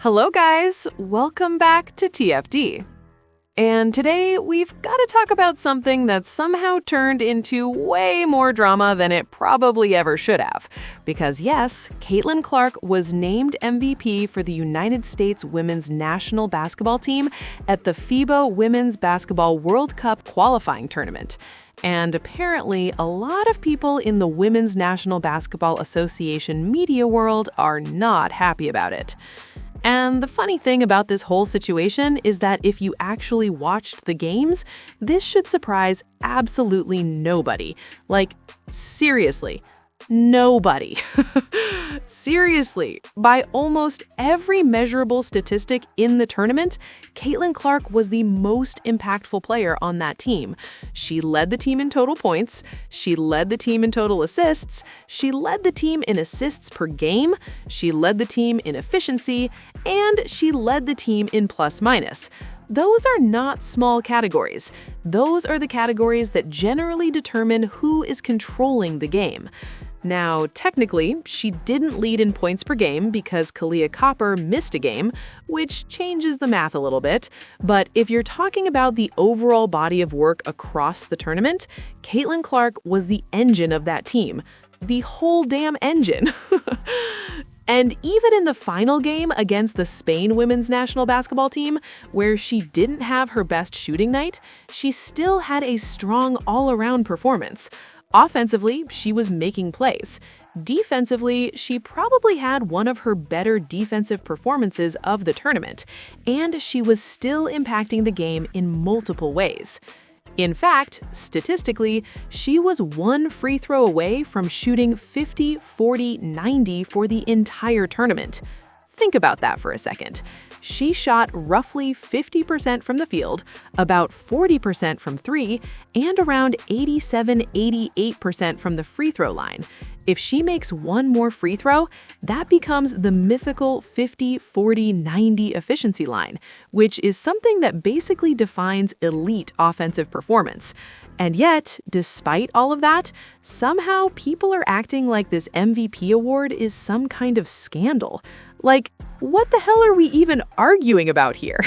Hello guys, welcome back to TFD. And today we've got to talk about something that somehow turned into way more drama than it probably ever should have. Because yes, Caitlyn Clark was named MVP for the United States women's national basketball team at the FIBA Women's Basketball World Cup qualifying tournament. And apparently, a lot of people in the Women's National Basketball Association media world are not happy about it. And the funny thing about this whole situation is that if you actually watched the games, this should surprise absolutely nobody. Like, seriously, nobody. Seriously, by almost every measurable statistic in the tournament, Caitlyn Clark was the most impactful player on that team. She led the team in total points, she led the team in total assists, she led the team in assists per game, she led the team in efficiency, and she led the team in plus-minus. Those are not small categories. Those are the categories that generally determine who is controlling the game. Now, technically, she didn't lead in points per game because Kahleah Copper missed a game, which changes the math a little bit. But if you're talking about the overall body of work across the tournament, Caitlyn Clark was the engine of that team. The whole damn engine. And even in the final game against the Spain women's national basketball team, where she didn't have her best shooting night, she still had a strong all-around performance. Offensively, she was making plays. Defensively, she probably had one of her better defensive performances of the tournament, and she was still impacting the game in multiple ways. In fact, statistically, she was one free throw away from shooting 50, 40, 90 for the entire tournament. Think about that for a second. She shot roughly 50% from the field, about 40% from three, and around 87-88% from the free throw line. If she makes one more free throw, that becomes the mythical 50-40-90 efficiency line, which is something that basically defines elite offensive performance. And yet, despite all of that, somehow people are acting like this MVP award is some kind of scandal. Like, what the hell are we even arguing about here?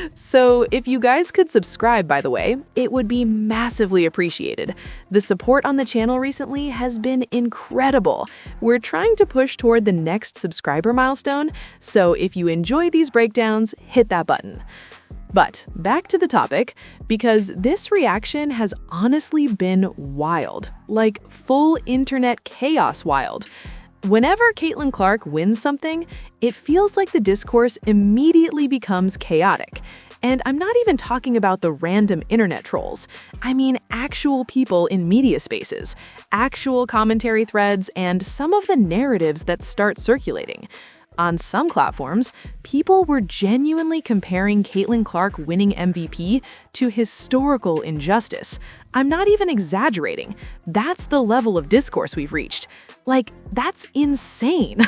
So if you guys could subscribe, by the way, it would be massively appreciated. The support on the channel recently has been incredible. We're trying to push toward the next subscriber milestone, so if you enjoy these breakdowns, hit that button. But back to the topic, because this reaction has honestly been wild, like full internet chaos wild. Whenever Caitlyn Clark wins something, it feels like the discourse immediately becomes chaotic. And I'm not even talking about the random internet trolls. I mean actual people in media spaces, actual commentary threads, and some of the narratives that start circulating. On some platforms, people were genuinely comparing Caitlyn Clark winning MVP to historical injustice. I'm not even exaggerating. That's the level of discourse we've reached. Like, that's insane.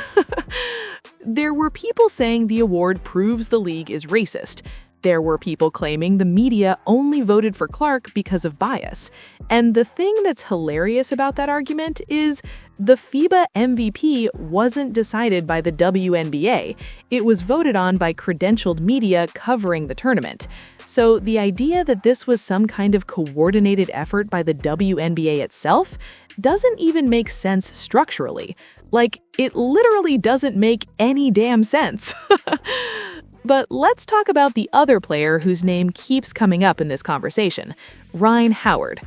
There were people saying the award proves the league is racist. There were people claiming the media only voted for Clark because of bias. And the thing that's hilarious about that argument is the FIBA MVP wasn't decided by the WNBA. It was voted on by credentialed media covering the tournament. So the idea that this was some kind of coordinated effort by the WNBA itself doesn't even make sense structurally. Like, it literally doesn't make any damn sense. But let's talk about the other player whose name keeps coming up in this conversation, Rhyne Howard.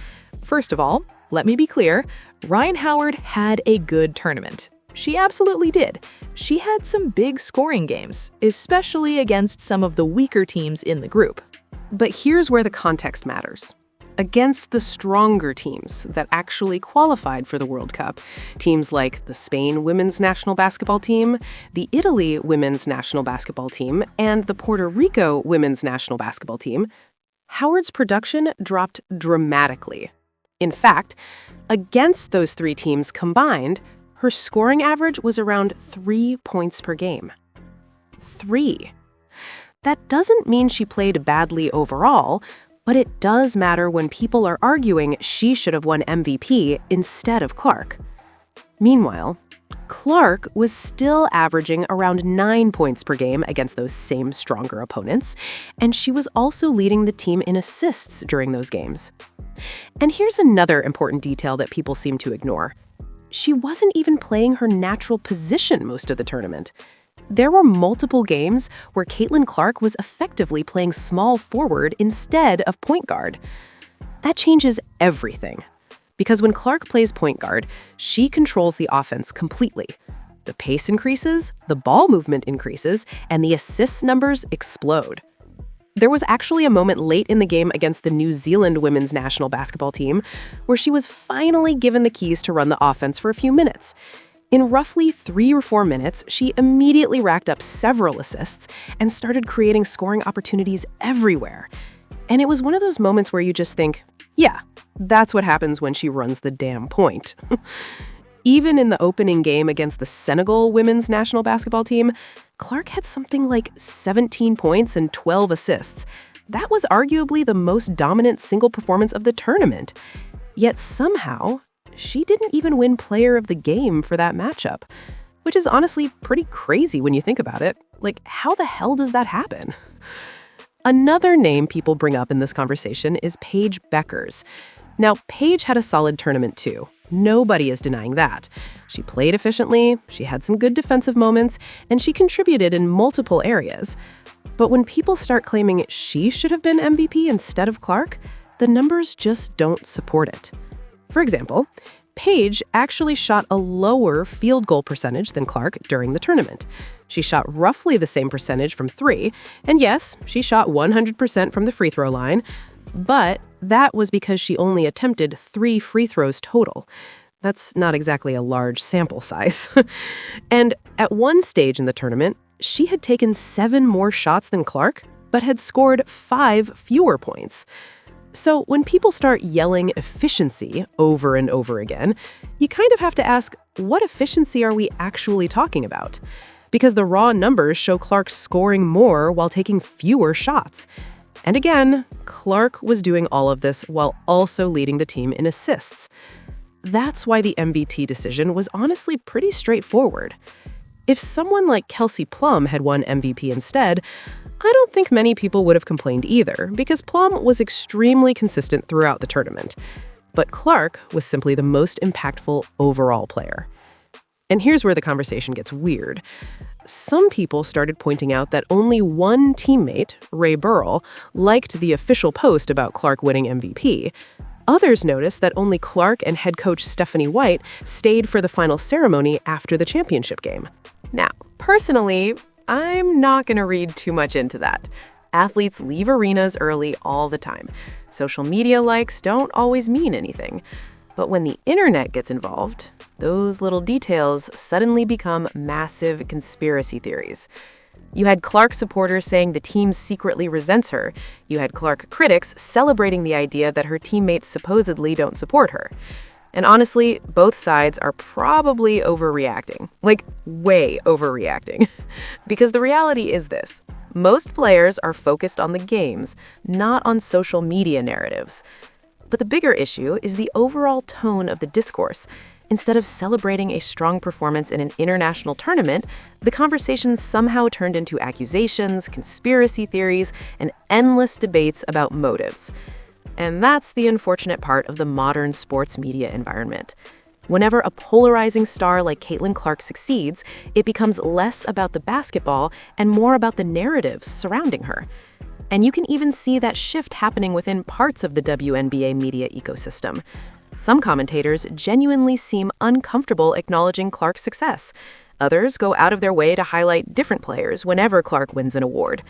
First of all, let me be clear, Rhyne Howard had a good tournament. She absolutely did. She had some big scoring games, especially against some of the weaker teams in the group. But here's where the context matters. Against the stronger teams that actually qualified for the World Cup, teams like the Spain women's national basketball team, the Italy women's national basketball team, and the Puerto Rico women's national basketball team, Howard's production dropped dramatically. In fact, against those three teams combined, her scoring average was around 3 points per game. 3. That doesn't mean she played badly overall, but it does matter when people are arguing she should have won MVP instead of Clark. Meanwhile, Clark was still averaging around 9 points per game against those same stronger opponents, and she was also leading the team in assists during those games. And here's another important detail that people seem to ignore. She wasn't even playing her natural position most of the tournament. There were multiple games where Caitlyn Clark was effectively playing small forward instead of point guard. That changes everything. Because when Clark plays point guard, she controls the offense completely. The pace increases, the ball movement increases, and the assist numbers explode. There was actually a moment late in the game against the New Zealand women's national basketball team where she was finally given the keys to run the offense for a few minutes. In roughly 3 or 4 minutes, she immediately racked up several assists and started creating scoring opportunities everywhere. And it was one of those moments where you just think, yeah, that's what happens when she runs the damn point. Even in the opening game against the Senegal women's national basketball team, Clark had something like 17 points and 12 assists. That was arguably the most dominant single performance of the tournament. Yet somehow, she didn't even win Player of the Game for that matchup, which is honestly pretty crazy when you think about it. Like, how the hell does that happen? Another name people bring up in this conversation is Paige Bueckers. Now, Paige had a solid tournament too. Nobody is denying that. She played efficiently, she had some good defensive moments, and she contributed in multiple areas. But when people start claiming she should have been MVP instead of Clark, the numbers just don't support it. For example, Paige actually shot a lower field goal percentage than Clark during the tournament. She shot roughly the same percentage from 3, and yes, she shot 100% from the free throw line, but that was because she only attempted 3 free throws total. That's not exactly a large sample size. And at one stage in the tournament, she had taken 7 more shots than Clark, but had scored 5 fewer points. So when people start yelling efficiency over and over again, you kind of have to ask, what efficiency are we actually talking about? Because the raw numbers show Clark scoring more while taking fewer shots. And again, Clark was doing all of this while also leading the team in assists. That's why the MVP decision was honestly pretty straightforward. If someone like Kelsey Plum had won MVP instead, I don't think many people would have complained either, because Plum was extremely consistent throughout the tournament. But Clark was simply the most impactful overall player. And here's where the conversation gets weird. Some people started pointing out that only one teammate, Ray Burrell, liked the official post about Clark winning MVP. Others noticed that only Clark and head coach Stephanie White stayed for the final ceremony after the championship game. Now, personally, I'm not going to read too much into that. Athletes leave arenas early all the time. Social media likes don't always mean anything. But when the internet gets involved, those little details suddenly become massive conspiracy theories. You had Clark supporters saying the team secretly resents her. You had Clark critics celebrating the idea that her teammates supposedly don't support her. And honestly, both sides are probably overreacting. Like, way overreacting. Because the reality is this. Most players are focused on the games, not on social media narratives. But the bigger issue is the overall tone of the discourse. Instead of celebrating a strong performance in an international tournament, the conversation somehow turned into accusations, conspiracy theories, and endless debates about motives. And that's the unfortunate part of the modern sports media environment. Whenever a polarizing star like Caitlyn Clark succeeds, it becomes less about the basketball and more about the narratives surrounding her. And you can even see that shift happening within parts of the WNBA media ecosystem. Some commentators genuinely seem uncomfortable acknowledging Clark's success. Others go out of their way to highlight different players whenever Clark wins an award.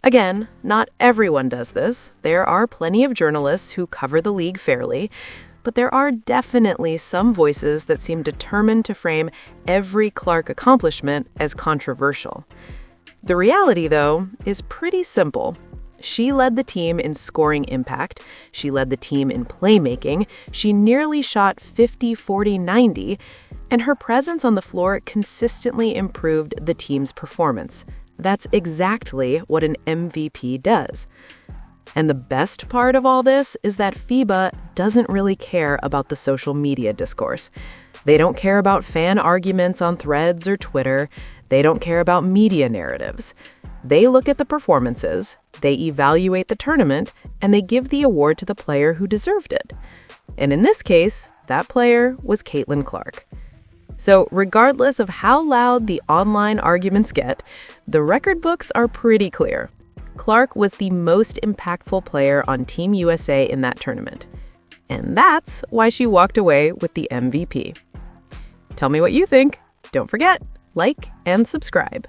Again, not everyone does this. There are plenty of journalists who cover the league fairly, but there are definitely some voices that seem determined to frame every Clark accomplishment as controversial. The reality, though, is pretty simple. She led the team in scoring impact. She led the team in playmaking. She nearly shot 50-40-90, and her presence on the floor consistently improved the team's performance. That's exactly what an MVP does. And the best part of all this is that FIBA doesn't really care about the social media discourse. They don't care about fan arguments on Threads or Twitter. They don't care about media narratives. They look at the performances, they evaluate the tournament, and they give the award to the player who deserved it. And in this case, that player was Caitlyn Clark. So regardless of how loud the online arguments get, the record books are pretty clear. Clark was the most impactful player on Team USA in that tournament. And that's why she walked away with the MVP. Tell me what you think. Don't forget, like and subscribe.